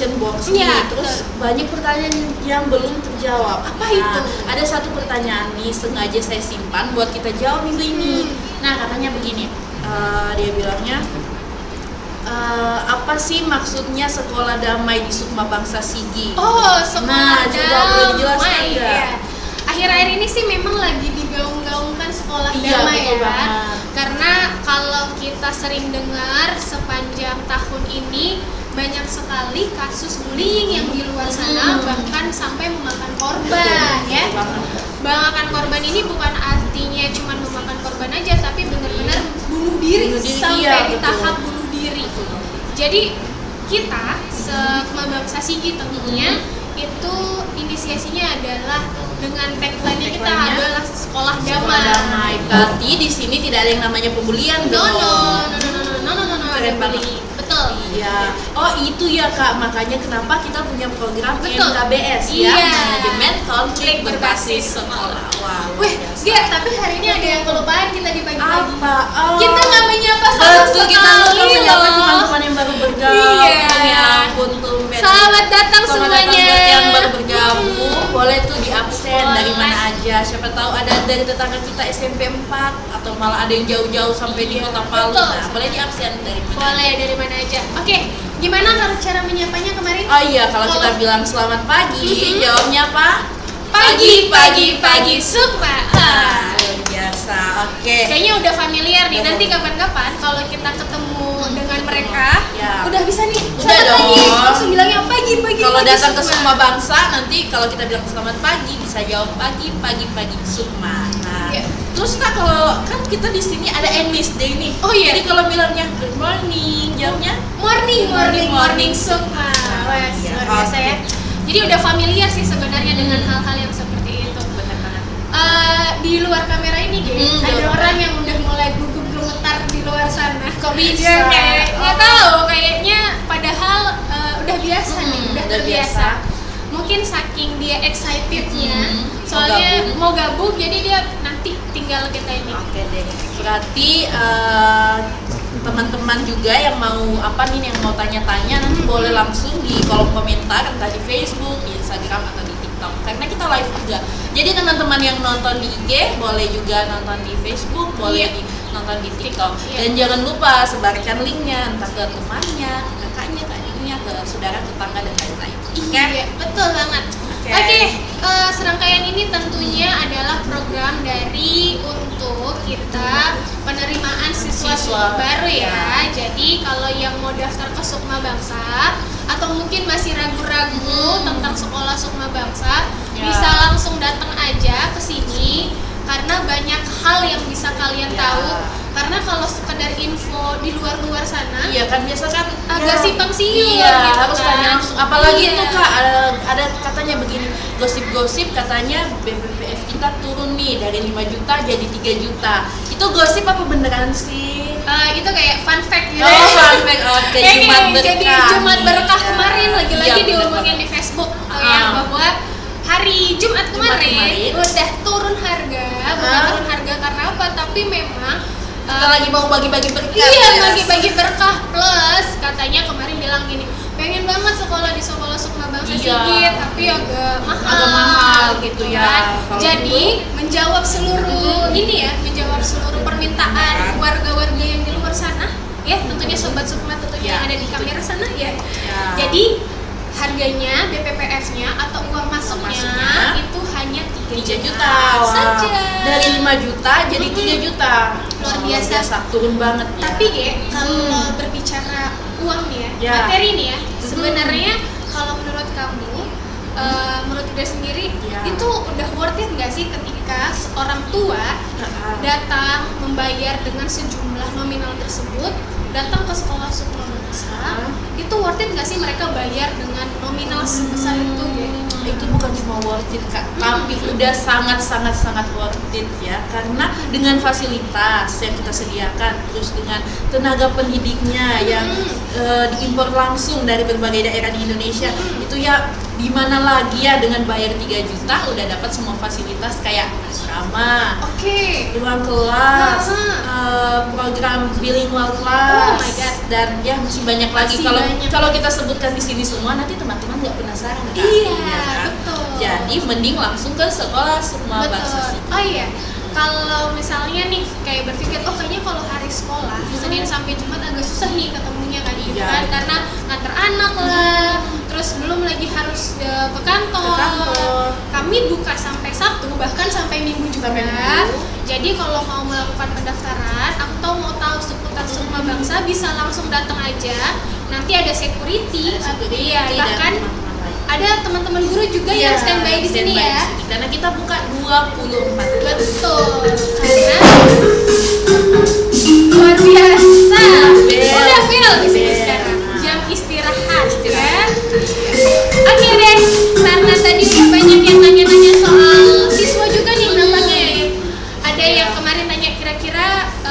question box nih, terus banyak pertanyaan yang belum terjawab. Apa itu? Ada satu pertanyaan nih sengaja saya simpan buat kita jawab minggu ini. Nah, katanya begini, dia bilangnya, apa sih maksudnya sekolah damai di Sukma Bangsa Sigi? Oh, sekolah damai. Coba boleh dijelaskan nggak? Ya. Akhir-akhir ini sih memang lagi digaung-gaungkan sekolah damai ya. Banget. Karena kalau kita sering dengar sepanjang tahun ini banyak sekali kasus bullying yang di luar sana, bahkan sampai memakan korban. Ya. Memakan korban ini bukan artinya cuma memakan korban aja, tapi benar-benar bunuh diri sampai di tahap bunuh diri. Jadi kita Sukma Bangsa Sigi tentunya itu inisiasinya adalah dengan tagline kita adalah sekolah damai. Berarti di sini tidak ada yang namanya pembulian dong. No, ada bullying. Betul. Iya. Oh, itu ya Kak, makanya kenapa kita punya program Betul. MKBS ya, manajemen konflik berbasis sekolah. Wah. Wih, tapi hari ini ada yang kelupaan kita di pagi-pagi. Apa? Kita nggak menyapa sama betul, kita lupa menyapa teman-teman yang baru bergabung. Iya. Ya ampun, tumben. Selamat datang semuanya. Buat yang baru bergabung, boleh tuh di absen dari mana aja. Siapa tahu ada dari tetangga kita SMP 4 atau malah ada yang jauh-jauh sampai di Kota Palu. Nah, boleh di absen dari mana? Boleh dari mana aja. Oke, gimana kalau cara menyapanya kemarin? Oh iya, kalau kita bilang selamat pagi, jawabnya apa? Pagi Sukma. Luar biasa. Oke. Kayaknya udah familiar nih. Nanti kapan-kapan kalau kita ketemu dengan mereka, udah bisa nih. Udah dong. Pagi. Langsung bilangnya pagi. Kalau datang ke Sukma Bangsa, nanti kalau kita bilang selamat pagi, bisa jawab pagi Sukma. Nah, terus Kak, kalau kan kita di sini ada English Day nih. Oh iya. Jadi kalau bilangnya good morning, jawabnya morning Sukma. Wes, luar biasa ya. Jadi udah familiar sih sebenarnya dengan hal-hal yang seperti itu. Benar banget. Di luar kamera ini, ada orang yang udah mulai gugup gemetar di luar sana. Kok bisa? Nggak tahu, kayaknya padahal udah biasa nih, udah terbiasa. Mungkin saking dia excitednya, soalnya mau gabung, jadi dia nanti tinggal kita ini. Oke deh. Berarti teman-teman juga yang mau yang mau tanya-tanya nanti boleh langsung di kolom komentar entah di Facebook, di Instagram atau di TikTok. Karena kita live juga. Jadi teman-teman yang nonton di IG boleh juga nonton di Facebook, boleh nonton di TikTok. Dan jangan lupa sebarkan linknya entah ke temannya, kakaknya, adiknya, ke saudara, tetangga dan lain-lain. Iya, betul banget. Oke, serangkaian ini tentunya adalah program dari untuk kita penerimaan siswa baru ya. Jadi kalau yang mau daftar ke Sukma Bangsa atau mungkin masih ragu-ragu tentang sekolah Sukma Bangsa, bisa langsung datang aja ke sini karena banyak hal yang bisa kalian tahu. Karena kalau sekedar info di luar sana, kan biasa kan agak simpang siur gitu harus kan. tanya langsung. Apalagi itu Kak, ada katanya begini, gosip-gosip katanya BPPS kita turun nih dari 5 juta jadi 3 juta. Itu gosip apa beneran sih? Itu kayak fun fact gitu. Oh, fun fact. Oke, Jumat berkah. Jadi Jumat berkah kemarin lagi-lagi diomongin di Facebook bahwa hari Jumat kemarin udah turun harga. Bukan turun harga karena apa, tapi memang kita lagi mau bagi-bagi berkah. Iya, bagi-bagi berkah plus katanya kemarin bilang gini, pengen banget sekolah di sekolah Sukma Bangsa Sigi, tapi agak mahal gitu ya. Jadi menjawab seluruh menjawab seluruh permintaan warga-warga yang di luar sana, ya tentunya sobat Sukma tentunya yang ada di kamera sana ya. Jadi harganya BPPS-nya atau uang masuknya itu hanya 3 juta saja. Dari 5 juta jadi 3 juta. Luar biasa. Turun banget ya. Tapi kalau berbicara uang nih materi nih sebenarnya kalau menurut kamu, menurut Ida sendiri itu udah worth it nggak sih ketika seorang tua datang membayar dengan sejumlah nominal tersebut, datang ke sekolah Sukma Bangsa, itu worth it nggak sih mereka bayar dengan nominal sebesar itu Itu bukan cuma worth it Kak, tapi udah sangat worth it ya, karena dengan fasilitas yang kita sediakan, terus dengan tenaga pendidiknya yang diimpor langsung dari berbagai daerah di Indonesia, itu ya di mana lagi ya dengan bayar 3 juta udah dapat semua fasilitas kayak asrama, Oke. ruang kelas, program bilingual Oh kelas, my God. dan ya masih banyak lagi. Masih Kalau banyak. kalau kita sebutkan di sini semua nanti teman-teman nggak penasaran kan? Iya, kan? betul. Jadi mending langsung ke sekolah Sukma Bangsa Sigi. Oh iya, kalau misalnya nih kayak berpikir, oh kayaknya kalau hari sekolah Senin sampai Jumat agak susah nih ketemunya kan, gitu Iya. kan, karena nganter anak lah, terus belum lagi harus ke kantor. Ke kantor. Kami buka sampai Sabtu, bahkan sampai Minggu juga. Sampai Minggu. Jadi kalau mau melakukan pendaftaran atau mau tahu seputar Sukma Bangsa bisa langsung datang aja. Nanti ada security, iya, dan bahkan teman-teman lain. ada teman-teman guru juga Iya, yang standby di sini standby ya. di sini. Karena kita buka 24 jam. Betul, karena luar biasa. Udah bel di sini sekarang. Jam istirahat, ya. Oke deh, karena tadi udah banyak yang nanya-nanya soal siswa juga nih nampaknya ya. Ada yang kemarin tanya kira-kira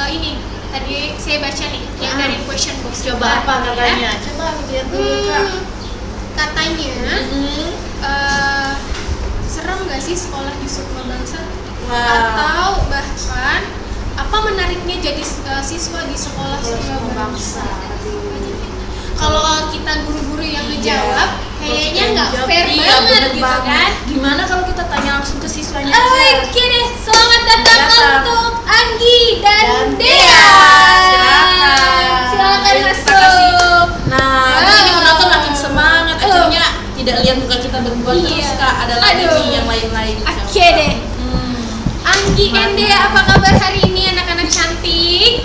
ini tadi saya baca nih yang dari question box. Coba apa ya. katanya? Coba lihat dulu Kak. Katanya serem gak sih sekolah di Sukma Bangsa? Wah. Atau bahkan apa menariknya jadi siswa di sekolah Sukma Bangsa? Kalau kita guru-guru yang ngejawab, kayaknya nggak fair Iya, banget bener gitu banget. kan? Gimana kalau kita tanya langsung ke siswanya? Oke deh, selamat datang untuk Anggi dan Dan Dea. Silakan. Silakan Terima masuk. kasih. Nah, di sini Wow. penonton makin semangat. Akhirnya tidak lihat muka kita berdua Iya. terus Kak. Ada lagi Aduh. nih yang lain-lain. Oke deh. Anggi and Dea, apa kabar hari ini anak-anak cantik?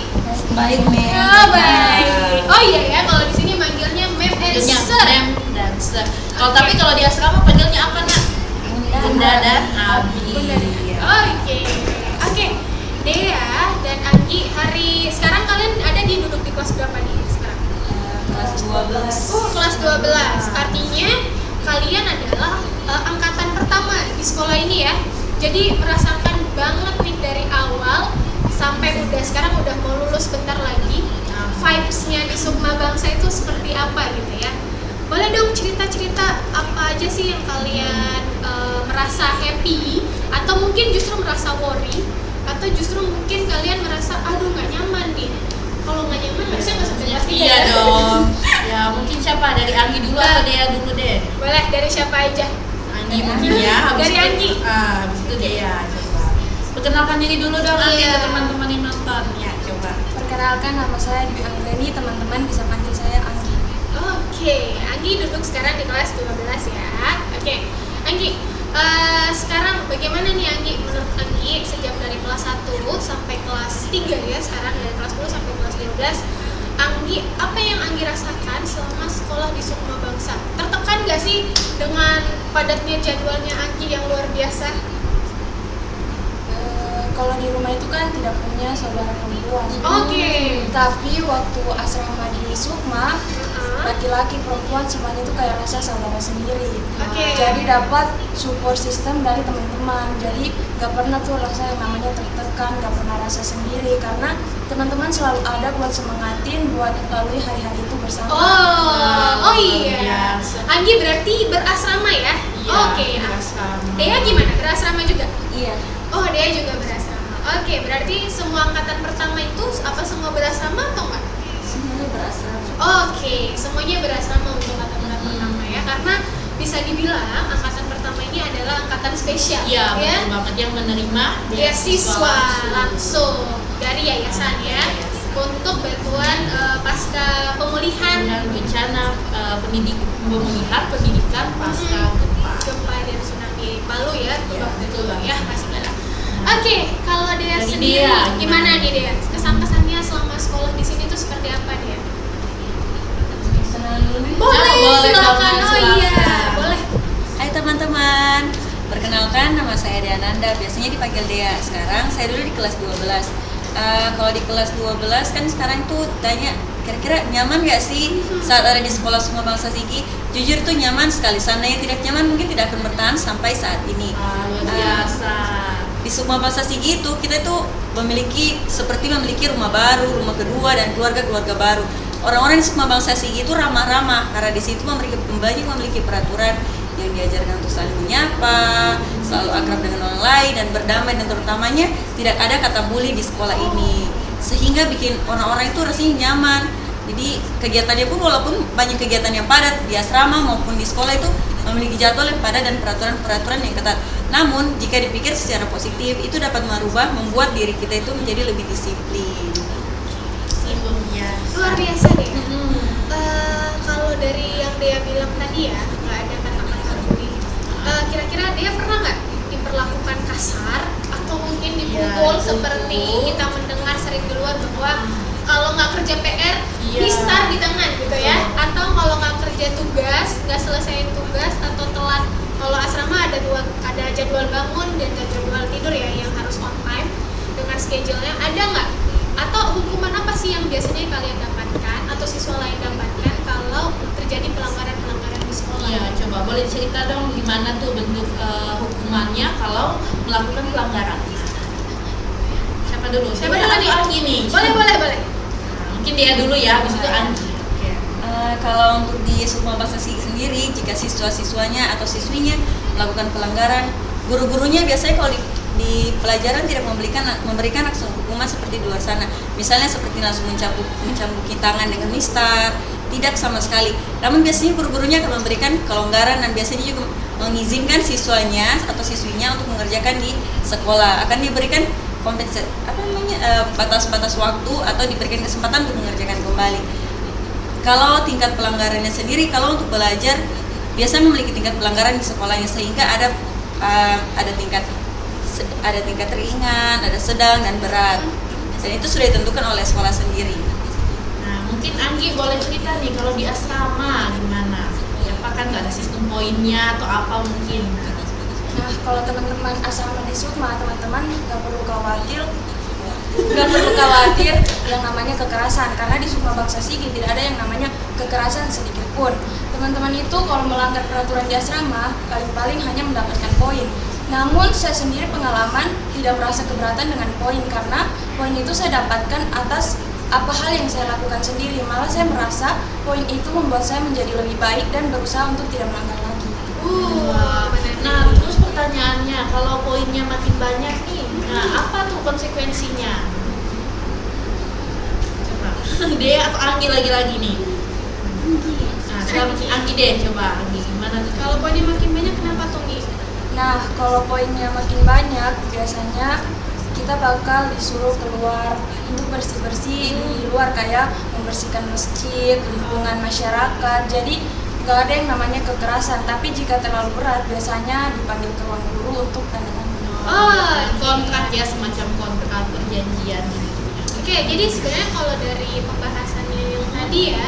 Baik, Mem. Oh baik. Oh iya ya, kalau di sini manggilnya Mem and Panggilnya Sir. Mem dan Sir. Kalau tapi kalau di asrama panggilnya apa nak? Bunda dan Abi. Oke. Oke. Dea dan Anggi, hari sekarang kalian ada duduk di kelas berapa nih sekarang? Kelas 12. Oh, kelas 12. Artinya kalian adalah angkatan pertama di sekolah ini ya. Jadi merasakan banget nih dari awal sampai sekarang udah mau lulus bentar lagi. Vibes-nya di Sukma Bangsa itu seperti apa gitu ya. Boleh dong cerita-cerita apa aja sih yang kalian merasa happy atau mungkin justru merasa worry atau justru mungkin kalian merasa aduh nggak nyaman nih. Kalau nggak nyaman harusnya nggak sampai kelas 3 Iya ya. dong. Ya mungkin siapa? Dari Anggi dulu atau Dea dulu deh? Boleh dari siapa aja? Anggi mungkin ya. Habis Dari itu- Anggi. Habis itu Dea. Coba. Perkenalkan diri dulu dong Anggi Iya. ke teman-teman yang nonton. Ya coba. Perkenalkan, nama saya Dwi Anggreni, teman-teman bisa panggil saya Anggi. Oke, Anggi duduk sekarang di kelas 12 ya. Oke, Anggi, sekarang bagaimana nih Anggi? Menurut Anggi, sejak dari kelas 1 sampai kelas 3 ya, sekarang dari kelas 10 sampai kelas 12, Anggi, apa yang Anggi rasakan selama sekolah di Sukma Bangsa? Tertekan gak sih dengan padatnya jadwalnya Anggi yang luar biasa? Kalau di rumah itu kan tidak punya saudara perempuan. Oke. Tapi waktu asrama di Sukma, laki-laki perempuan semuanya itu kayak rasa saudara sendiri. Oke. Jadi dapat support system dari teman-teman. Jadi nggak pernah tuh rasa yang namanya tertekan, nggak pernah rasa sendiri karena teman-teman selalu ada buat semangatin, buat lalui hari-hari itu bersama. Oh iya. biasa. Anggi berarti berasrama ya? Iya, Oke. berasrama. Dea gimana? Berasrama juga? Iya. Oh, Dea juga berasrama. Oke, berarti semua angkatan pertama itu apa semua berasrama atau enggak? Semuanya berasrama. Oke, semuanya berasrama untuk angkatan pertama ya, karena bisa dibilang angkatan pertama ini adalah angkatan spesial Iya, ya. betul banget yang menerima Beasiswa langsung dari yayasan ya Yayasan. untuk bantuan pasca pemulihan dengan bencana pemulihan pendidikan pasca gempa. gempa dan tsunami Palu ya, Iya, betul banget. ya masih ada. Oke, kalau Dea Dari sendiri Dea, gimana nih Dea? Kesan-kesannya selama sekolah di sini tuh seperti apa Dea? Kenalan dulu. Boleh, boleh silakan. banget, Oh iya, silakan. boleh. Hai teman-teman, perkenalkan nama saya Dea Nanda, biasanya dipanggil Dea. Sekarang saya dulu di kelas 12. Kalau di kelas 12 kan sekarang tuh tanya kira-kira nyaman gak sih saat ada di sekolah Sukma Bangsa Sigi? Jujur tuh nyaman sekali, seandainya tidak nyaman mungkin tidak akan bertahan sampai saat ini. Luar biasa. Di Sukma Bangsa Sigi itu kita tuh seperti memiliki rumah baru, rumah kedua dan keluarga-keluarga baru. Orang-orang di Sukma Bangsa Sigi itu ramah-ramah karena di situ memiliki peraturan yang diajarkan untuk saling menyapa, selalu akrab dengan orang lain dan berdamai, dan terutamanya tidak ada kata bully di sekolah ini, sehingga bikin orang-orang itu rasanya nyaman. Jadi kegiatannya pun walaupun banyak kegiatan yang padat di asrama maupun di sekolah itu memiliki jadwal yang padat dan peraturan-peraturan yang ketat. Namun jika dipikir secara positif itu dapat membuat diri kita itu menjadi lebih disiplin. Luar biasa deh. Kalau dari yang dia bilang tadi ya, nggak ada kata-kata bully. Kira-kira dia pernah nggak diperlakukan kasar atau mungkin dipukul seperti kita mendengar sering di luar bahwa kalau nggak kerja PR di-star di tangan gitu ya, atau kalau nggak kerja tugas, nggak selesaiin tugas atau telat. Kalau asrama ada jadwal bangun dan jadwal tidur ya yang harus on time dengan schedule-nya. Ada nggak? Atau hukuman apa sih yang biasanya kalian dapatkan atau siswa lain dapatkan kalau terjadi pelanggaran-pelanggaran di sekolah? Iya, coba boleh cerita dong gimana tuh bentuk hukumannya kalau melakukan pelanggaran. Siapa dulu? Siapa dulu nih? Anggi nih. Boleh. Mungkin dia dulu ya, habis itu Anggi. Kalau untuk di Sukma Baksa sendiri, jika siswa-siswanya atau siswinya melakukan pelanggaran, guru-gurunya biasanya kalau di pelajaran tidak memberikan langsung hukuman seperti di luar sana. Misalnya seperti langsung mencambuki tangan dengan mistar, tidak sama sekali. Namun biasanya guru-gurunya akan memberikan kelonggaran dan biasanya juga mengizinkan siswanya atau siswinya untuk mengerjakan di sekolah. Akan diberikan batas-batas waktu atau diberikan kesempatan untuk mengerjakan kembali. Kalau tingkat pelanggarannya sendiri, kalau untuk belajar biasanya memiliki tingkat pelanggaran di sekolahnya, sehingga ada tingkat ringan, ada sedang dan berat. Dan itu sudah ditentukan oleh sekolah sendiri. Nah, mungkin Anggi boleh cerita nih kalau di asrama gimana? Ya, apakah nggak ada sistem poinnya atau apa mungkin? Nah, kalau teman-teman asrama di Sukma, teman-teman nggak perlu khawatir yang namanya kekerasan, karena di Sukma Baksa Sigi tidak ada yang namanya kekerasan sedikit pun. Teman-teman itu kalau melanggar peraturan di asrama paling-paling hanya mendapatkan poin. Namun saya sendiri pengalaman tidak merasa keberatan dengan poin, karena poin itu saya dapatkan atas apa hal yang saya lakukan sendiri. Malah saya merasa poin itu membuat saya menjadi lebih baik dan berusaha untuk tidak melanggar lagi. Benar. Nah, terus pertanyaannya, kalau poinnya makin banyak nih, nah apa tuh konsekuensinya? Coba. Dia atau Anggi lagi-lagi nih? Nah, coba Anggi deh, coba Anggi gimana tuh? Kalau poinnya makin banyak kenapa tuh Ngi? Nah, kalau poinnya makin banyak, biasanya kita bakal disuruh keluar untuk bersih-bersih di luar, kayak membersihkan masjid, lingkungan masyarakat. Jadi nggak ada yang namanya kekerasan, tapi jika terlalu berat biasanya dipanggil ke ruang guru untuk tanda tangan. Kontrak ya, semacam kontrak perjanjian gitu. Oke, jadi sebenarnya kalau dari pembahasannya yang tadi ya,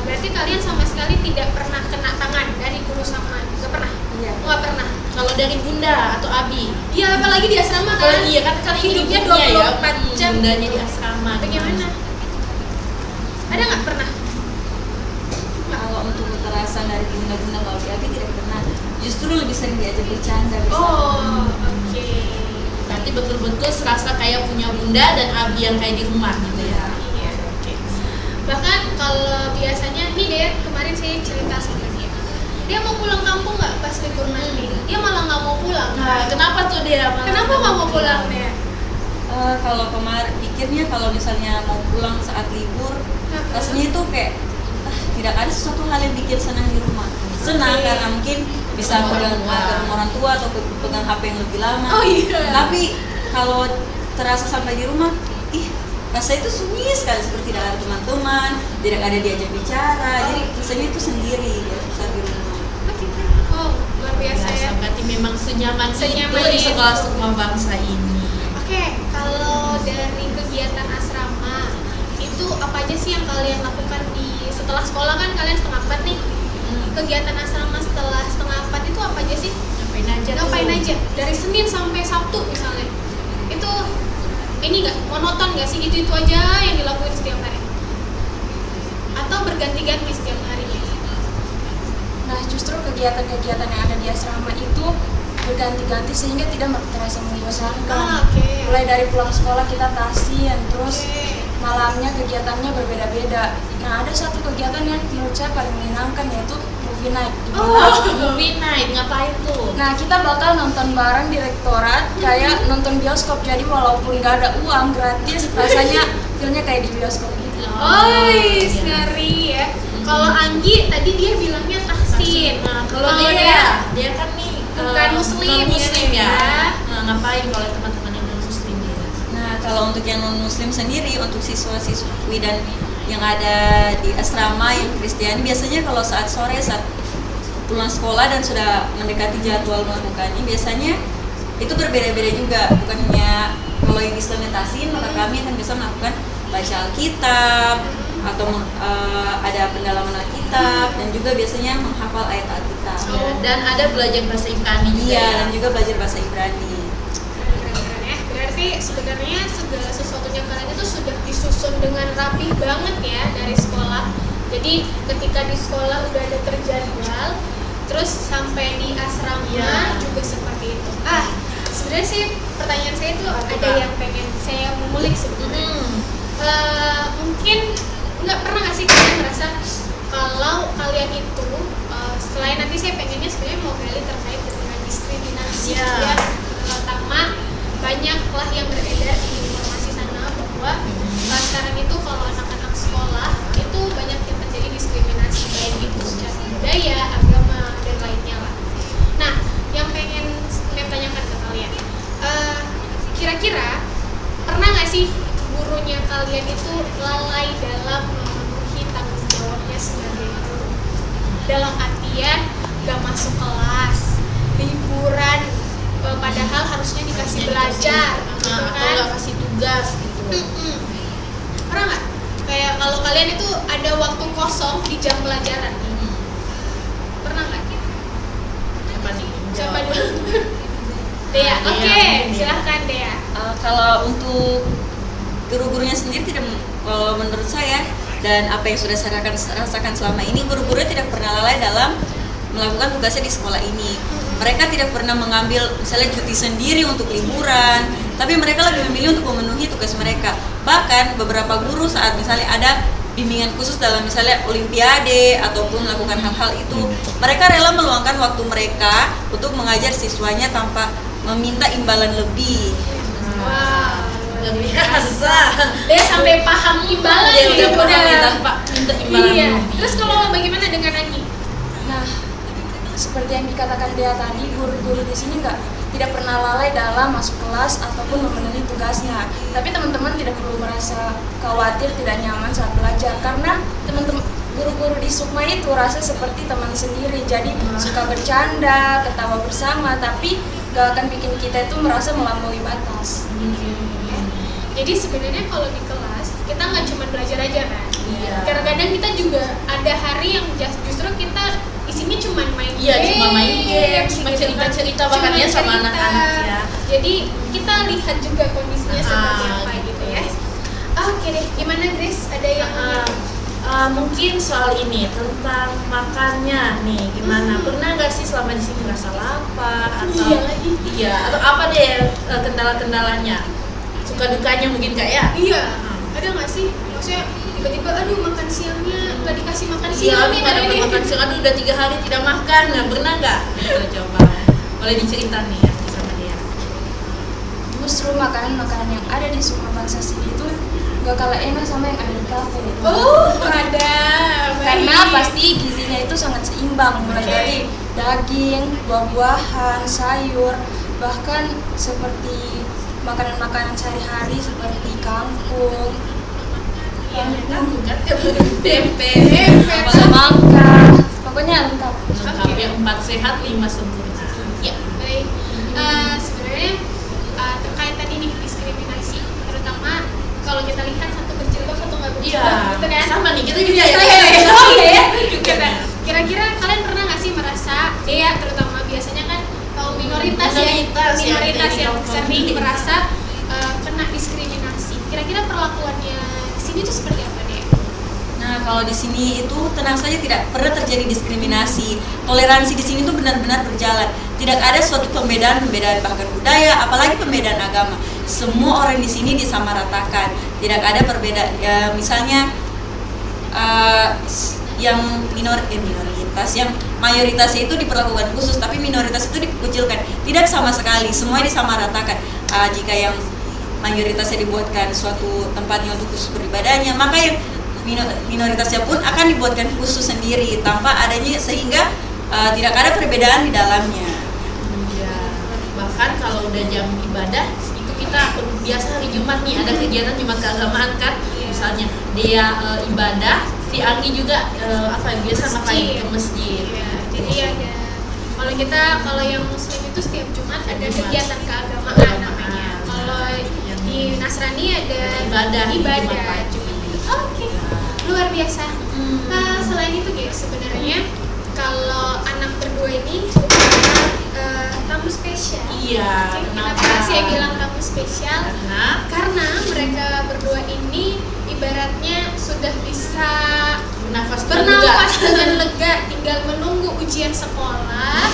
berarti kalian sama sekali tidak pernah kena tangan dari guru sama, nggak pernah? Iya. Nggak pernah. Kalau dari Bunda atau Abi? Iya, apalagi di asrama kan? Iya kan hidupnya hidupnya 24 jam. Bundanya di asrama. Bagaimana? Ada nggak pernah? Kalau untuk kekerasan dari bunda-bunda kalau Abi tidak pernah, justru lebih sering diajak bercanda bersama. Oh, oke. Berarti betul-betul serasa kayak punya Bunda dan Abi yang kayak di rumah gitu ya. Iya, oke. Bahkan kalau biasanya nih deh, kemarin saya cerita sama dia. Dia mau pulang kampung nggak pas libur nanti? Dia malah nggak mau pulang. Nah, kenapa tuh dia? Kenapa nggak mau pulang dia? Kalau kemarin pikirnya kalau misalnya mau pulang saat libur, rasanya itu kayak tidak ada sesuatu hal yang bikin senang di rumah. Senang karena mungkin bisa pegang orang tua atau pegang HP yang lebih lama. Oh iya. Tapi kalau terasa sampai di rumah, rasanya itu sunyi sekali, seperti tidak ada teman-teman, tidak ada diajak bicara. Jadi rasanya itu sendiri ya, saat di rumah. Oh, luar biasa ya. Berarti memang senyaman itu Senyaman di itu. sekolah Sukma Bangsa ini. Oke, kalau dari kegiatan asrama itu apa aja sih yang kalian lakukan setelah sekolah? Kan kalian setengah 4 nih. Kegiatan asrama setelah setengah 4 itu apa aja sih? Ngapain aja? Dari Senin sampai Sabtu misalnya. Itu ini nggak monoton nggak sih, itu aja yang dilakuin setiap hari? Atau berganti-ganti setiap harinya? Nah, justru kegiatan-kegiatan yang ada di asrama itu berganti-ganti sehingga tidak terasa membosankan. Oke. Mulai dari pulang sekolah kita tasien, terus malamnya kegiatannya berbeda-beda. Nah, ada satu kegiatan yang menurut saya paling menyenangkan, yaitu movie night. Movie night ngapain tuh? Nah, kita bakal nonton bareng di rektorat, kayak nonton bioskop. Jadi walaupun nggak ada uang, gratis, rasanya feelnya kayak di bioskop gitu. Oh, ngeri ya. Kalau Anggi tadi dia bilangnya tahsin. Nah, kalau dia kan nih bukan muslim, muslim ya. Nah, ngapain kalau teman-teman yang non muslim ya? Nah, kalau untuk yang non-muslim sendiri, untuk siswa-siswi dan yang ada di asrama yang Kristiani, biasanya kalau saat sore, saat pulang sekolah dan sudah mendekati jadwal melakukannya, biasanya itu berbeda-beda juga. Bukan hanya kalau yang Islamnya tahsin, maka kami akan bisa melakukan baca Alkitab, atau ada pendalaman Alkitab, dan juga biasanya menghafal ayat Alkitab. Dan ada belajar bahasa Ibrani juga. Iya, dan juga belajar bahasa Ibrani. Keren-keren ya. Berarti sebenarnya segala sesuatunya kalian itu sudah disusun dengan rapih banget ya dari sekolah. Jadi ketika di sekolah udah ada terjadwal, terus sampai di asrama juga seperti itu. Sebenarnya sih pertanyaan saya itu ada yang pengen saya mengulik sebenarnya. Mungkin nggak pernah nggak sih kalian merasa kalau kalian itu selain nanti saya pengennya sebenarnya mau gali terkait dengan diskriminasi ya, terutama banyaklah yang beredar di informasi sana bahwa sekarang itu kalau anak-anak sekolah itu banyak yang terjadi diskriminasi baik itu secara budaya, agama dan lainnya lah. Nah, yang pengen saya tanyakan ke kalian, kira-kira pernah nggak sih gurunya kalian itu lalai dalam memenuhi tanggung jawabnya sebagai guru? Dalam artian gak masuk kelas, liburan, padahal harusnya dikasih belajar, gitu atau kan? nggak kasih tugas gitu. Pernah nggak? Kayak kalau kalian itu ada waktu kosong di jam pelajaran, pernah nggak? Siapa nih? Siapa dulu? Dea, oke, silahkan Dea. Kalau untuk guru-gurunya sendiri tidak, kalau menurut saya dan apa yang sudah saya rasakan selama ini, guru-gurunya tidak pernah lalai dalam melakukan tugasnya di sekolah ini. Mereka tidak pernah mengambil misalnya cuti sendiri untuk liburan, tapi mereka lebih memilih untuk memenuhi tugas mereka. Bahkan beberapa guru saat misalnya ada bimbingan khusus dalam misalnya olimpiade ataupun melakukan hal-hal itu, mereka rela meluangkan waktu mereka untuk mengajar siswanya tanpa meminta imbalan lebih. Wow, Luar biasa. Dia sampai paham imbalan Dia nih, udah paham ya, tanpa minta imbalan. Iya. lebih. Terus kalau bagaimana dengan Anggi? Nah, seperti yang dikatakan dia tadi, guru-guru di sini tidak pernah lalai dalam masuk kelas ataupun memenuhi tugasnya. Tapi teman-teman tidak perlu merasa khawatir, tidak nyaman saat belajar, karena teman-teman guru-guru di Sukma itu rasa seperti teman sendiri. Jadi suka bercanda, ketawa bersama, tapi gak akan bikin kita itu merasa melampaui batas. Jadi sebenarnya kalau di kelas kita nggak cuma belajar aja kan? Iya. Kadang-kadang kita juga ada hari yang justru kita isinya cuma main Iya, game, cuma main game, cuma gitu kan. cerita-cerita bahkan Cuma ya sama cerita. anak-anak ya. Jadi kita lihat juga kondisinya seperti apa gitu ya. Oke deh, gimana Grace? Ada yang Mungkin soal ini tentang makannya nih gimana? Pernah nggak sih selama di sini merasa lapar atau Iya lagi. atau apa deh kendala-kendalanya? Suka dukanya mungkin Kak ya? Iya, ada nggak sih? Maksudnya tiba-tiba aduh makan siangnya nggak dikasih makan Iya, siang nih nggak hari dapat ini. makan siang. Aduh, udah 3 hari tidak makan. Nggak pernah nggak? Gitu, coba. Boleh diceritain nih ya sama dia. Justru makanan-makanan yang ada di Sukma Bangsa Sini itu gak kalah enak sama yang ada di kafe. Oh, ada. Karena Baik. pasti gizinya itu sangat seimbang, mulai Oke. dari daging, buah-buahan, sayur, bahkan seperti makanan-makanan sehari-hari seperti kangkung, Tempe, semangka, pokoknya lengkap. lengkap yang 4 sehat 5 sempurna. Ya, baik. Sebenarnya terkait tadi nih diskriminasi, terutama kalau kita lihat satu berjilbab satu nggak Iya, berjilbab, gitu kan? sama nih kita juga ya. Oh ya, Juga. Kira-kira kalian pernah nggak sih merasa, Dea terutama biasanya kan kalau minoritas Minoritas yang yang sering merasa kena diskriminasi. Kira-kira perlakuannya di sini tuh seperti apa Dea? Nah, kalau di sini itu tenang saja tidak pernah terjadi diskriminasi. Toleransi di sini tuh benar-benar berjalan. Tidak ada suatu pembedaan bahkan budaya, apalagi pembedaan agama. Semua orang di sini disamaratakan. Tidak ada perbedaan. Ya, misalnya yang minoritas yang mayoritasnya itu diperlakukan khusus, tapi minoritas itu dikucilkan. Tidak sama sekali, semua disamaratakan. Jika yang mayoritasnya dibuatkan suatu tempatnya untuk khusus beribadahnya, maka yang minoritasnya pun akan dibuatkan khusus sendiri tanpa adanya, sehingga tidak ada perbedaan di dalamnya. Ya, bahkan kalau udah jam ibadah itu kita biasa hari Jumat nih ada kegiatan Jumat keagamaan kan, misalnya dia ibadah, si Anggi juga biasa ngapain ke masjid. Jadi ada, kalau yang Muslim itu setiap Jumat ada kegiatan keagamaan namanya. Kalau di Nasrani ada ibadah. Oke, luar biasa. Selain itu guys, sebenarnya kalau anak berdua ini tamu spesial. Iya. Kenapa saya bilang tamu spesial? Karena mereka berdua ini ibaratnya sudah bisa bernafas dengan lega, tinggal menunggu ujian sekolah.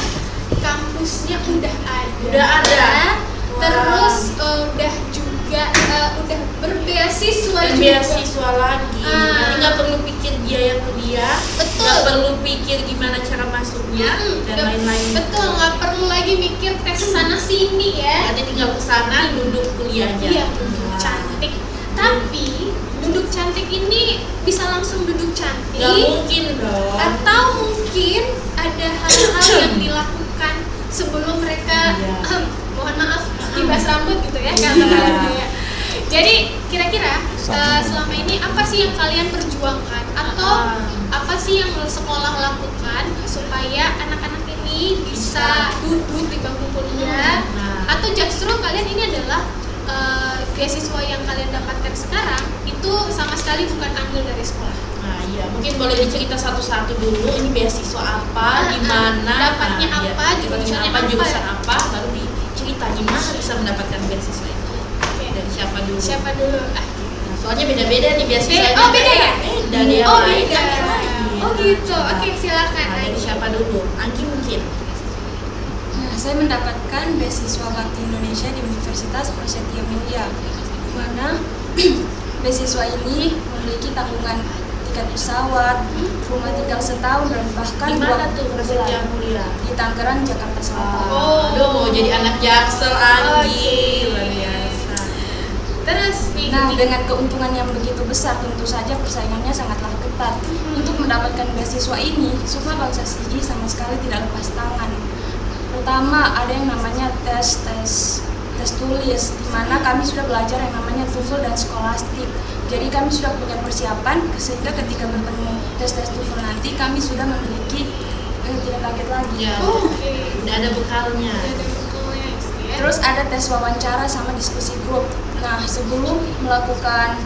Kampusnya udah ada. Terus udah juga udah berbeasiswa lagi. Nanti nggak perlu pikir biaya kuliah, nggak perlu pikir gimana cara masuknya dan lain-lain. Betul, nggak perlu lagi mikir tes sana sini ya. Nanti tinggal kesana duduk kuliah aja. Iya, duduk cantik. Tapi duduk cantik ini bisa langsung duduk cantik. Nggak mungkin dong. Atau mungkin ada hal-hal yang dilakukan sebelum mereka mohon maaf kibas rambut gitu ya kata-katanya. Jadi kira-kira selama ini apa sih yang kalian perjuangkan atau apa sih yang sekolah lakukan supaya anak-anak ini bisa duduk di bangku kuliah? Atau justru kalian ini adalah beasiswa yang kalian dapatkan sekarang itu sama sekali bukan ambil dari sekolah? Nah iya, mungkin boleh dicerita satu-satu dulu, ini beasiswa apa, di mana, dapatnya apa, jurusan apa, baru dicerita gimana bisa mendapatkan beasiswa itu. Dari siapa dulu? Nah, soalnya beda-beda nih beasiswa. Beda ya? Dari yang lain. Beda. Oh gitu. Oke, silakan. Nah, dari siapa dulu? Anggi mungkin. Nah, saya mendapatkan beasiswa Bakti Indonesia di Universitas Prasetya Mulia, di mana beasiswa ini memiliki tanggungan tiket pesawat, rumah tinggal setahun, dan bahkan Di mana tuh Prasetya Mulia? di Tangerang, Jakarta Selatan. Aduh, jadi anak Jaksel Anggi. Luar biasa. Terus Nah, dengan keuntungan yang begitu besar, tentu saja persaingannya sangatlah ketat. Untuk mendapatkan beasiswa ini, Sukma Bangsa Sigi sama sekali tidak lepas tangan. Pertama, ada yang namanya tes tulis, di mana kami sudah belajar yang namanya TOEFL dan Scholastic. Jadi kami sudah punya persiapan, sehingga ketika bertemu tes TOEFL nanti, kami sudah memiliki tidak kaget lagi. Ya, udah ada bekalnya. Terus ada tes wawancara sama diskusi grup. Nah, sebelum melakukan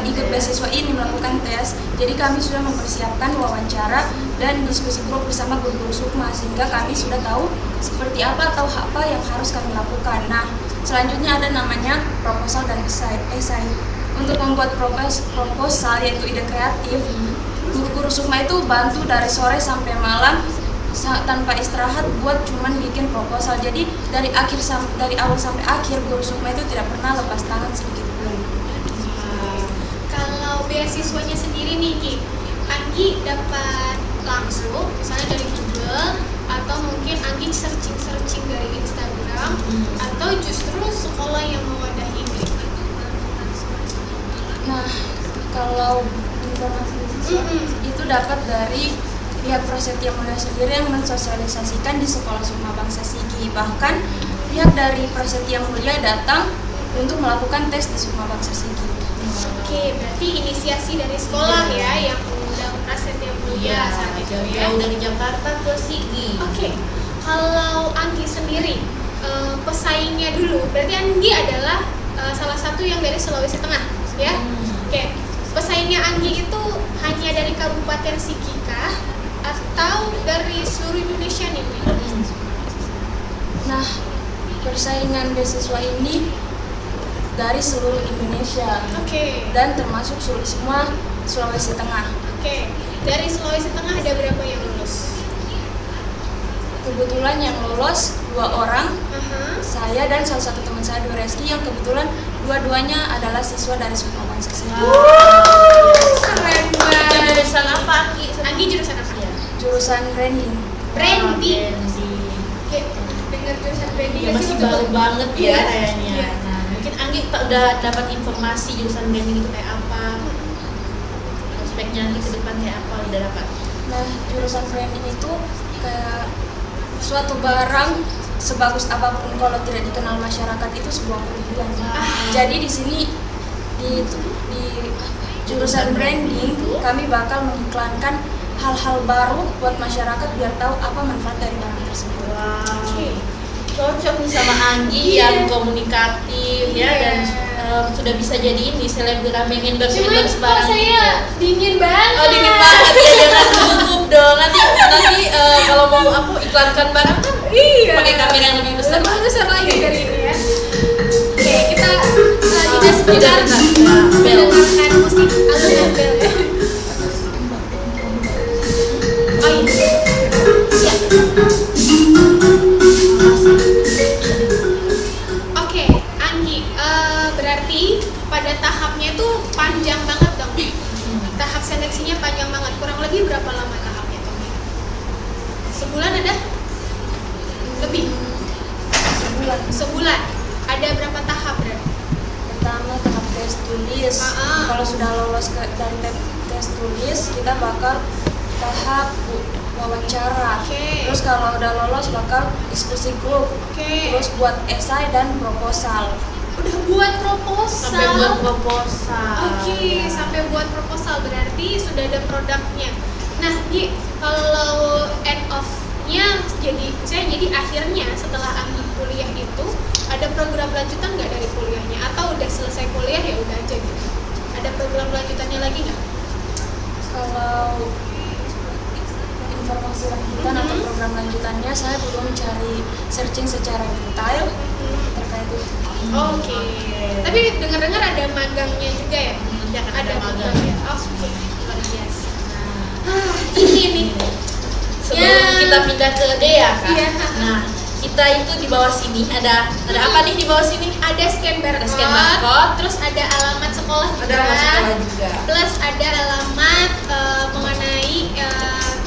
ikut beasiswa ini, melakukan tes, jadi kami sudah mempersiapkan wawancara dan diskusi grup bersama guru-guru Sukma, sehingga kami sudah tahu seperti apa atau apa yang harus kami lakukan. Nah, selanjutnya ada namanya proposal dan esai. Untuk membuat proposal, yaitu ide kreatif, guru-guru Sukma itu bantu dari sore sampai malam tanpa istirahat buat cuman bikin proposal. Jadi dari awal sampai akhir guru Sukma itu tidak pernah lepas tangan sedikit pun. Kalau beasiswanya sendiri nih Ki, Anggi dapat langsung misalnya dari Google, atau mungkin Anggi searching dari Instagram, atau justru sekolah yang mewadahi? Nah, kalau informasi itu dapat dari pihak Prasetya Mulia sendiri yang mensosialisasikan di sekolah Sukma Bangsa Sigi. Bahkan pihak dari Prasetya Mulia datang untuk melakukan tes di Sukma Bangsa Sigi. Oke, berarti inisiasi dari sekolah ya yang mengundang Prasetya Mulia saat itu ya. Jauh dari Jakarta ke Sigi. Oke, kalau Anggi sendiri pesaingnya dulu, berarti Anggi adalah salah satu yang dari Sulawesi Tengah ya. Oke, pesaingnya Anggi itu hanya dari Kabupaten Sigi kah? Atau dari seluruh Indonesia nih? Nah, persaingan beasiswa ini dari seluruh Indonesia. Dan termasuk semua Sulawesi Tengah. Dari Sulawesi Tengah ada berapa yang lulus? Kebetulan yang lolos 2 orang, saya dan salah satu teman saya, Reski, yang kebetulan dua-duanya adalah siswa dari Sukma Bangsa Sigi. Keren banget. jurusan apa Anggi? Anggi jurusan apa? Iya. Jurusan branding. Branding. Branding. Oke, dengar jurusan branding Ya, nggak masih sih? baru banget ya Iya. kayaknya. Iya. Nah, mungkin Anggi udah dapat informasi jurusan branding itu kayak apa? Prospeknya nanti ke depan kayak apa udah dapat? Nah, jurusan branding itu kayak suatu barang sebagus apapun kalau tidak dikenal masyarakat itu sebuah kerugian. Jadi di sini di jurusan branding kami bakal mengiklankan hal-hal baru buat masyarakat biar tahu apa manfaat dari barang tersebut. Wow. Cocok nih sama Anggi yang komunikatif ya dan sudah bisa jadi ini selebgram yang endorse Cuman endorse kok barang. saya dingin banget. Oh dingin banget ya, jangan gugup dong nanti kalau mau aku iklankan barang kan Iya. pakai kamera yang lebih besar. Lebih besar lagi dari ini ya. Oke, kita jeda sebentar Nah, bel. mendengarkan musik alunan bel ya. Oh iya. Siap. Oke, Anggi, berarti pada tahapnya itu panjang banget dong. Tahap seleksinya panjang banget. Kurang lebih berapa lama tahapnya tuh? Sebulan ada? Lebih? Sebulan. Ada berapa tahap berarti? Pertama tahap tes tulis. Kalau sudah lolos dari tes tulis, kita bakal tahap wawancara. Oke. Terus kalau udah lolos bakal diskusi grup. Oke. Terus buat esai dan proposal. Udah buat proposal. Sampai buat proposal. Oke, sampai buat proposal berarti sudah ada produknya. Nah, Gi, kalau end of-nya jadi akhirnya setelah Anggi kuliah itu ada program lanjutan nggak dari kuliahnya atau udah selesai kuliah ya udah aja gitu? Ada program lanjutannya lagi nggak? Kalau informasi lanjutan atau program lanjutannya saya belum cari searching secara detail terkait itu. Oke. Tapi dengar-dengar ada magangnya juga ya? Nanti akan ada magang magang ya. Oke, luar biasa. Ini nih. Sebelum Ya. kita pindah ke Dea kan. Iya. Nah, kita itu di bawah sini ada apa nih di bawah sini? Ada scan barcode, Ada scan barcode. terus ada alamat sekolah juga, Ada alamat sekolah juga. plus ada alamat mengenai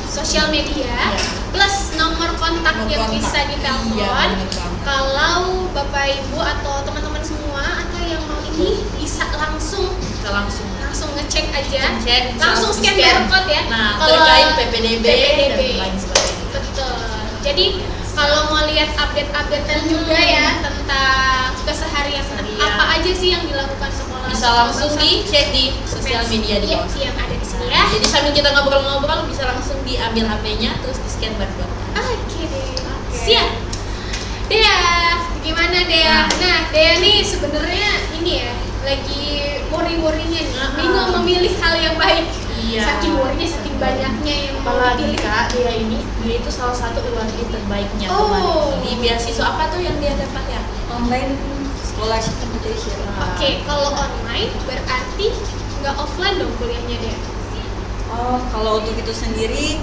sosial media, Iya. plus nomor kontak Nomor yang kontak. bisa Iya, ditelepon. bener banget. Kalau bapak ibu atau teman-teman semua atau yang mau ini bisa langsung Kita langsung ngecek aja, cek, langsung scan barcode ya. Nah, Kalau terkait PPDB, dan lain sebagainya. Betul. Jadi kalau mau lihat update-updatean juga ya tentang keseharian apa aja sih yang dilakukan sekolah, Bisa langsung dicek di sosial media di Iya, bawah. yang ada di sini ya. Jadi sambil kita ngobrol-ngobrol bisa langsung diambil HP-nya terus di scan barcode. Oke deh. Siap. Dea, gimana Dea? Nah. Nah, Dea nih sebenarnya ini ya lagi worry-worrynya nih, bingung memilih hal yang baik. Iya. Saking worry-nya, saking banyaknya yang mau Apalagi dipilih. Kak, dia itu salah satu UAD terbaiknya Oh. kemarin. Di beasiswa apa tuh yang dia dapat ya? Online scholarship invitation. Oke, kalau online berarti nggak offline dong kuliahnya Dea? Oh, kalau untuk itu sendiri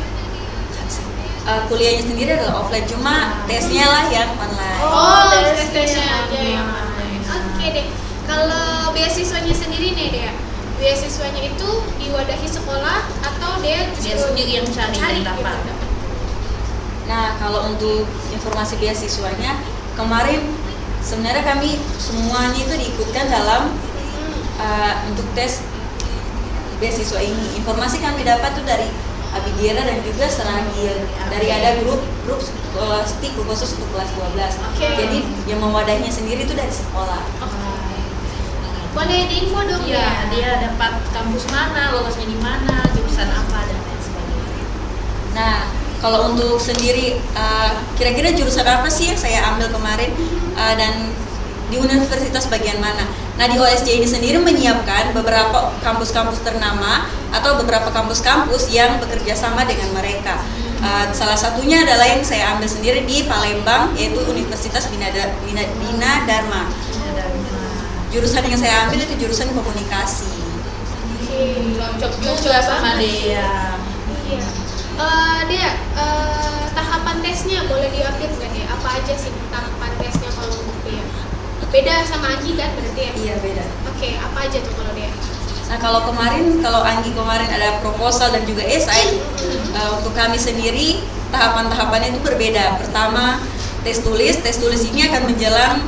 kuliahnya sendiri adalah offline, cuma tesnya lah yang online. Oh, tesnya tesnya yang aja yang online. Oke deh. Kalau beasiswanya sendiri nih Dea, beasiswanya itu diwadahi sekolah atau Dea justru Dia sendiri yang cari dan dapat. gitu? Nah, kalau untuk informasi beasiswanya, kemarin sebenarnya kami semuanya itu diikutkan dalam untuk tes beasiswa ini. Informasi kami dapat tuh dari Abigail dan juga Seragil. Dari ada grup skolastik khusus untuk kelas 12. Oke. Jadi yang mewadahnya sendiri itu dari sekolah. Boleh diinfo dong Iya, ya? dia dapat kampus mana, lolosnya di mana, jurusan apa dan lain sebagainya. Nah, kalau untuk sendiri kira-kira jurusan apa sih yang saya ambil kemarin dan di universitas bagian mana? Nah, di OSJ ini sendiri menyiapkan beberapa kampus-kampus ternama atau beberapa kampus-kampus yang bekerja sama dengan mereka. Salah satunya adalah yang saya ambil sendiri di Palembang, yaitu Universitas Bina Dharma. Jurusan yang saya ambil itu jurusan komunikasi. Oke. Cocok juga sama dia. Iya. Dea, tahapan tesnya boleh diupdate nggak Dea? Apa aja sih tahapan tesnya kalau untuk Dea? Beda sama Anggi kan berarti ya? Iya, beda. Oke, apa aja tuh kalau Dea? Nah kalau Anggi kemarin ada proposal dan juga esai, untuk kami sendiri tahapan-tahapannya itu berbeda. Pertama tes tulis ini akan menjelang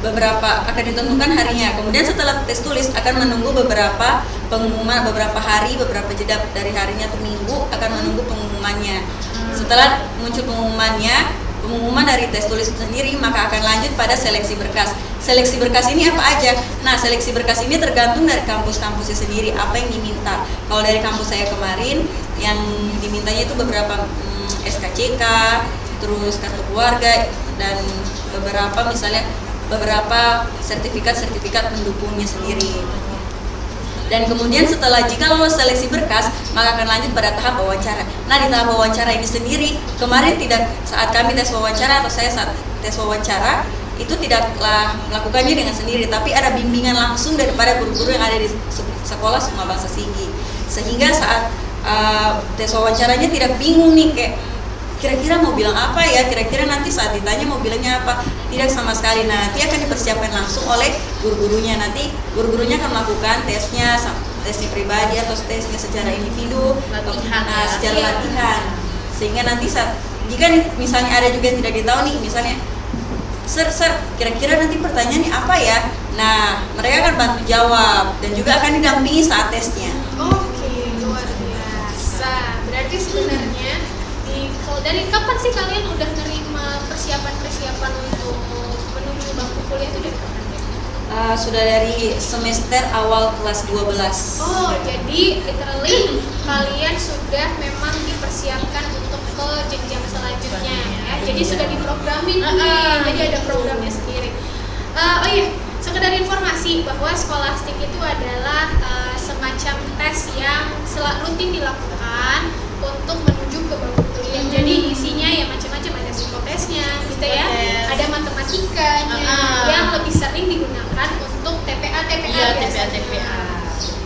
akan ditentukan harinya. Kemudian setelah tes tulis akan menunggu beberapa pengumuman, beberapa hari, beberapa jeda dari harinya atau minggu akan menunggu pengumumannya. Setelah muncul pengumuman dari tes tulis itu sendiri, maka akan lanjut pada seleksi berkas. Seleksi berkas ini apa aja? Nah, seleksi berkas ini tergantung dari kampus-kampusnya sendiri, apa yang diminta. Kalau dari kampus saya kemarin, yang dimintanya itu beberapa SKCK, terus kartu keluarga, dan beberapa sertifikat mendukungnya sendiri. Dan kemudian jika lolos seleksi berkas, maka akan lanjut pada tahap wawancara. Nah, di tahap wawancara ini sendiri, kemarin saat kami tes wawancara atau saya saat tes wawancara, itu tidaklah melakukannya dengan sendiri, tapi ada bimbingan langsung daripada guru-guru yang ada di sekolah Sukma Bangsa Sigi. Sehingga saat tes wawancaranya tidak bingung nih, kayak kira-kira mau bilang apa ya, kira-kira nanti saat ditanya mau bilangnya apa. Tidak sama sekali. Nah, nanti akan dipersiapkan langsung oleh guru-gurunya. Nanti guru-gurunya akan melakukan tesnya pribadi atau tesnya secara individu, secara latihan. Sehingga nanti jika misalnya ada juga yang tidak ditahu nih, misalnya Sir, kira-kira nanti pertanyaannya apa ya? Nah, mereka akan bantu jawab dan juga akan didampingi saat tesnya. Oke, luar biasa. Berarti sebenarnya dari kapan sih kalian udah nerima persiapan untuk menuju bangku kuliah itu dari kapan? Sudah dari semester awal kelas 12. Oh, jadi literally kalian sudah memang dipersiapkan untuk ke jenjang selanjutnya ya. Jadi sudah diprogramin nih. Jadi ada programnya sendiri. Oh iya, sekedar informasi bahwa Skolastik itu adalah semacam tes yang rutin dilakukan untuk menuju ke bangku kuliah. Jadi isinya ya macam-macam, ada psikotesnya gitu ya. Ada matematikanya yang lebih sering digunakan untuk TPA TPA.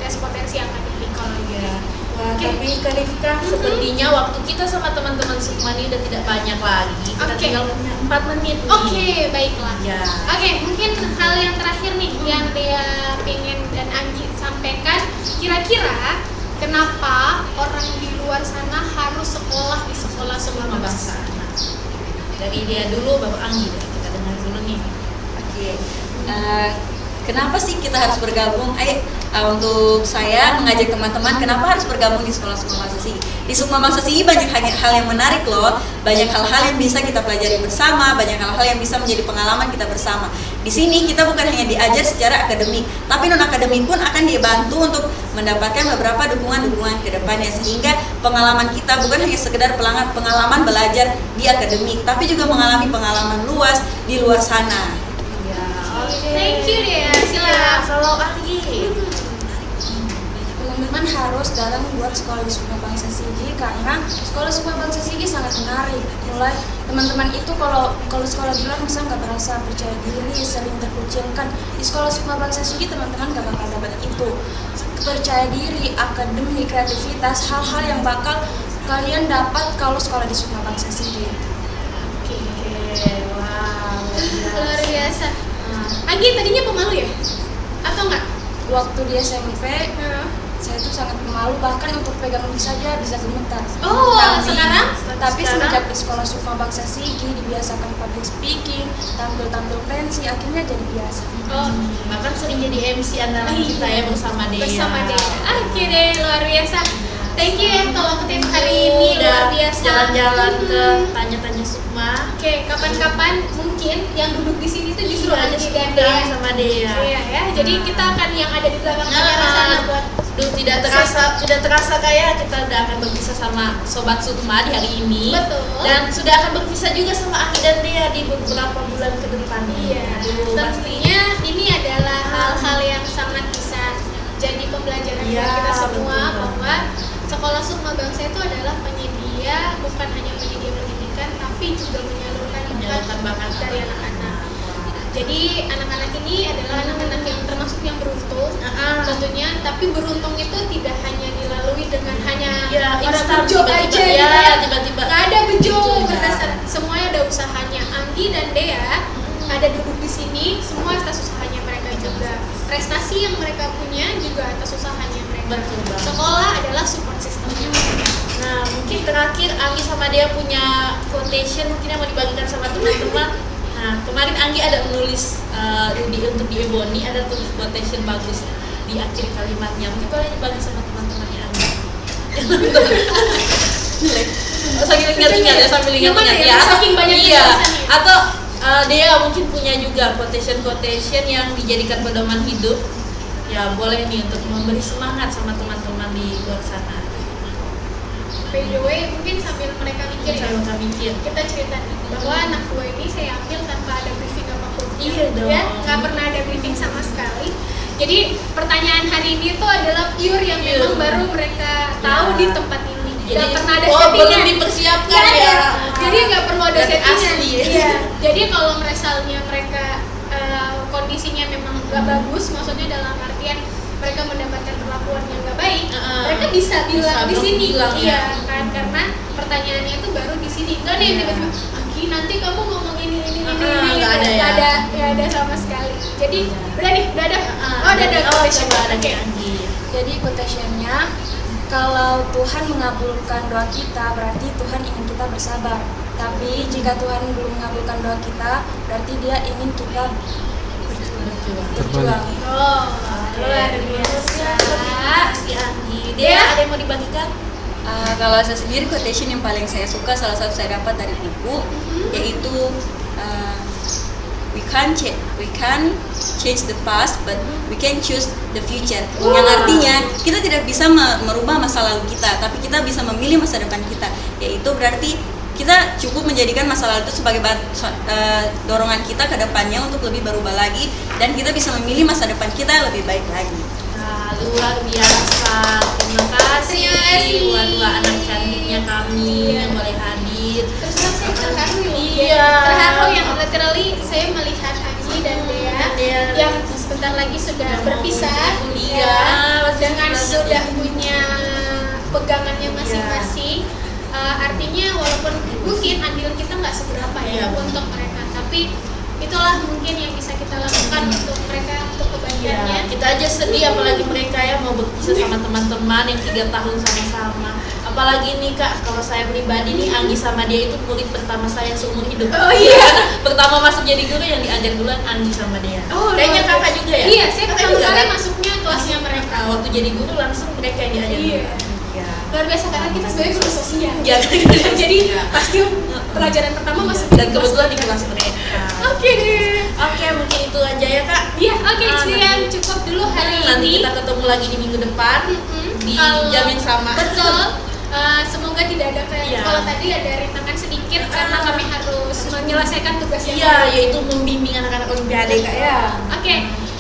Tes potensi akademik kalau gitu. Wah, tapi Kak Rifka, sepertinya waktu kita sama teman-teman Sukma ini udah tidak banyak lagi. Kita tinggal punya 4 menit nih. Oke, baiklah. Ya. Oke, mungkin hal yang terakhir nih yang dia pengen dan Anggi sampaikan, kira-kira kenapa orang di luar sana harus sekolah di sekolah Sukma Bangsa? Nah, dari dia dulu, baru Anggi deh. Kita dengar dulu nih. Oke. Kenapa sih kita harus bergabung? Untuk saya mengajak teman-teman, kenapa harus bergabung di sekolah Sukma Bangsa Sigi? Di Sukma Bangsa Sigi banyak hal yang menarik loh, banyak hal-hal yang bisa kita pelajari bersama, banyak hal-hal yang bisa menjadi pengalaman kita bersama. Di sini kita bukan hanya diajar secara akademik, tapi non akademik pun akan dibantu untuk mendapatkan beberapa dukungan-dukungan ke depannya, sehingga pengalaman kita bukan hanya sekedar pengalaman belajar di akademik, tapi juga mengalami pengalaman luas di luar sana. Ya, Thank you deh. Ya, kalau Anggi. Teman-teman harus dalam buat sekolah di Sukma Bangsa Sigi, karena sekolah Sukma Bangsa Sigi sangat menarik. Mulai teman-teman itu kalau sekolah di luar misalnya nggak merasa percaya diri, sering terkucilkan. Di sekolah Sukma Bangsa Sigi teman-teman nggak bakal dapat itu. Percaya diri, akademik, kreativitas, hal-hal yang bakal kalian dapat kalau sekolah di Sukma Bangsa Sigi. Oke, wow. Luar biasa. Anggi tadinya pemalu ya? Atau enggak? Waktu di SMP, saya tuh sangat pemalu, bahkan untuk pegang mic saja bisa gemetar. Oh, sekarang? Tapi semenjak di sekolah Sukma Bangsa Sigi dibiasakan public speaking, tampil pensi, akhirnya jadi biasa. Oh, Bahkan sering jadi MC andalan kita ya bersama dia. bersama dia. Oke deh, luar biasa. Thank you ya kalau tips hari ini luar biasa. Jalan-jalan ke tanya-tanya Sukma. Oke, kapan-kapan mungkin yang duduk di sini tuh justru Iya, Anggi dan Sukma Dea. sama dia. Iya ya, jadi kita akan yang ada di belakang kamera sana buat Duh, tidak terasa kayak kita udah akan berpisah sama Sobat Sukma di hari ini. Betul. Dan sudah akan berpisah juga sama Anggi dan Dea di beberapa bulan ke depan. Iya, tentunya ini adalah hal-hal yang sangat bisa jadi pembelajaran Iya, buat kita semua, betul. bahwa sekolah Sukma Bangsa itu adalah penyedia, bukan hanya penyedia pendidikan, tapi juga menyalurkan bakat dari anak-anak. Jadi anak-anak ini adalah anak-anak yang termasuk yang beruntung tentunya, tapi beruntung itu tidak hanya dilalui dengan hanya instan, bejo tiba-tiba. aja Ya, gitu ya. tiba-tiba. Nggak ada bejo Tidak. berdasar, semuanya ada usahanya. Anggi dan Dea ada duduk di sini, semua atas usahanya mereka juga. Prestasi yang mereka punya juga atas usahanya Betul banget. Sekolah adalah support systemnya. Nah, mungkin terakhir Anggi sama dia punya quotation mungkin yang mau dibagikan sama teman-teman. Nah, kemarin Anggi ada menulis untuk di Ebony ada tulis quotation bagus di akhir kalimatnya. Mungkin boleh dibagi sama teman-temannya Anggi. Sambil ingat-ingat ya, sambil ingat-ingat ya. Saking banyak Iya. tulisannya. Atau dia mungkin punya juga quotation yang dijadikan pedoman hidup. Ya, boleh nih untuk memberi semangat sama teman-teman di luar sana. By the way, mungkin sambil mereka mikir ya, Saya mau mikir. kita cerita nih bahwa anak gue ini saya ambil tanpa ada briefing apapun. Iya dong. Ya, nggak pernah ada briefing sama sekali. Jadi pertanyaan hari ini tuh adalah pure yang Pure. memang baru mereka tahu Ya. di tempat ini. Nggak Jadi, pernah ada belum settingan. dipersiapkan Nggak ada. ya. Jadi nggak perlu ada Dan settingan. asli ya. Iya. Jadi kalau misalnya mereka kondisinya memang nggak bagus, maksudnya dalam artian mereka mendapatkan perlakuan yang nggak baik, mereka bisa bilang di belum sini, bilang, iya ya. kan, karena pertanyaannya itu baru di sini. Nggak nih Iya. tiba-tiba, Anggi nanti kamu ngomong ini, nggak ada ya. nggak ada sama sekali. Jadi udah nih, udah ada. Oh, udah ada. quotation. coba ada Oke. Anggi. Jadi quotation-nya, kalau Tuhan mengabulkan doa kita, berarti Tuhan ingin kita bersabar. Tapi jika Tuhan belum mengabulkan doa kita, berarti Dia ingin kita berjuang. Oh, luar biasa. Si Anggi. Dia? Dia ada yang mau dibagikan? Kalau saya sendiri quotation yang paling saya suka salah satu saya dapat dari buku yaitu we can change the past but we can choose the future. Yang artinya kita tidak bisa merubah masa lalu kita, tapi kita bisa memilih masa depan kita. Yaitu berarti kita cukup menjadikan masa lalu itu sebagai dorongan kita ke depannya untuk lebih berubah lagi, dan kita bisa memilih masa depan kita lebih baik lagi. Nah, luar biasa. Terima kasih Terima kasih. buat dua anak cantiknya kami yang boleh hadir. Terus terang saya terharu loh. Iya. Terharu yang literally saya melihat Anggi dan Dea yang sebentar lagi sudah berpisah kuliah, ya, dengan banget sudah ya. punya pegangannya masing-masing. Artinya walaupun mungkin andil kita nggak seberapa ya Iya. untuk mereka, tapi itulah mungkin yang bisa kita lakukan untuk mereka, untuk kebaikannya. Ya, kita aja sedih apalagi mereka ya mau berpisah sama teman-teman yang 3 tahun sama-sama. Apalagi nih Kak, kalau saya pribadi nih Anggi sama dia itu murid pertama saya seumur hidup. Oh iya. Pertama masuk jadi guru yang diajar duluan Anggi sama dia. Oh, Kayaknya luar Kakak biasa. juga ya? Iya, saya Kakak pertama juga kali kan? masuknya kelasnya mereka. Nah, waktu jadi guru langsung mereka yang diajar Iya. duluan. Ya. Luar biasa karena kita sebagai guru sosial. Ya, Jadi pasti pelajaran pertama masuk dan kebetulan di kelas mereka. Oke deh. Oke, mungkin itu aja ya Kak. Iya, oke, Ah, sekian nanti- cukup dulu hari Nanti ini. kita ketemu lagi di minggu depan di Kalau- jam yang sama. Betul. Semoga tidak ada kayak Iya. kalau tadi ada rintangan sedikit karena kami harus menyelesaikan tugas yang Iya, baru. yaitu membimbing anak-anak olimpiade Kak ya. Oke.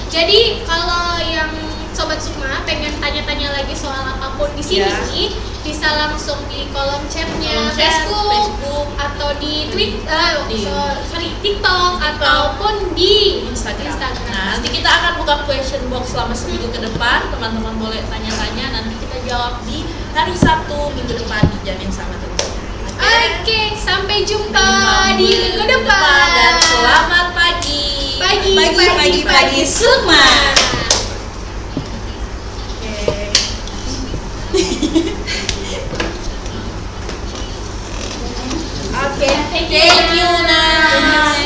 Jadi kalau yang Sobat Sukma pengen tanya-tanya lagi soal apapun di sini, Ya. bisa langsung di kolom chatnya Kolom chat, Facebook, atau di Twitter, Di- TikTok, ataupun di Instagram. Nah, nanti kita akan buka question box selama seminggu ke depan. Teman-teman boleh tanya-tanya. Nanti kita jawab di hari Sabtu minggu depan di jam yang sama tentunya. Oke, sampai jumpa Sampai di minggu depan. dan selamat pagi. Pagi, Pagi, Sukma.